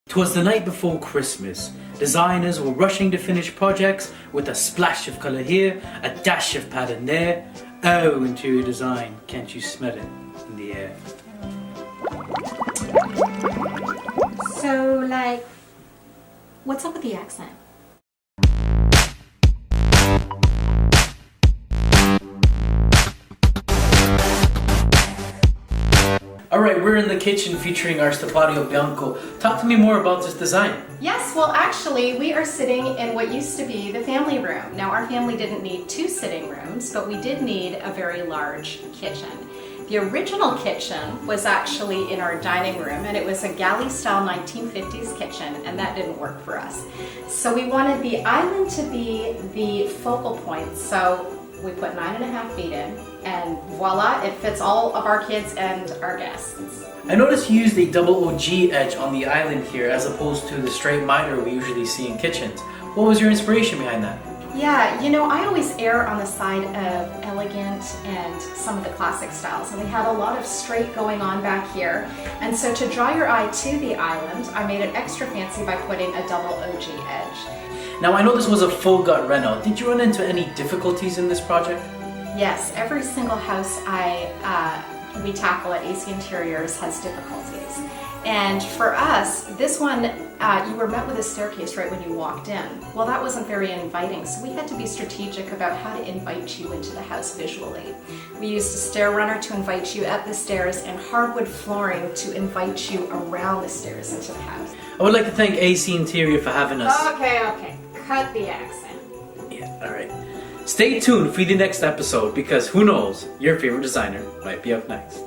'Twas the night before Christmas. Designers were rushing to finish projects with a splash of colour here, a dash of pattern there. Oh, interior design, can't you smell it in the air? So, like, what's up with the accent? Alright, we're in the kitchen featuring our Statuario Bianco. Talk to me more about this design. Yes, well actually we are sitting in what used to be the family room. Now our family didn't need two sitting rooms, but we did need a very large kitchen. The original kitchen was actually in our dining room, and it was a galley style 1950s kitchen, and that didn't work for us. So we wanted the island to be the focal point, so we put 9.5 feet in, and voila, it fits all of our kids and our guests. I noticed you used a double OG edge on the island here as opposed to the straight miter we usually see in kitchens. What was your inspiration behind that? Yeah, you know, I always err on the side of elegant and some of the classic styles, and we had a lot of straight going on back here. And so to draw your eye to the island, I made it extra fancy by putting a double OG edge. Now I know this was a full gut reno. Did you run into any difficulties in this project? Yes, every single house we tackle at AC Interiors has difficulties. And for us, this one, you were met with a staircase right when you walked in. Well, that wasn't very inviting, so we had to be strategic about how to invite you into the house visually. We used a stair runner to invite you up the stairs and hardwood flooring to invite you around the stairs into the house. I would like to thank AC Interior for having us. Okay. Cut the accent. Yeah, alright. Stay tuned for the next episode because who knows, your favorite designer might be up next.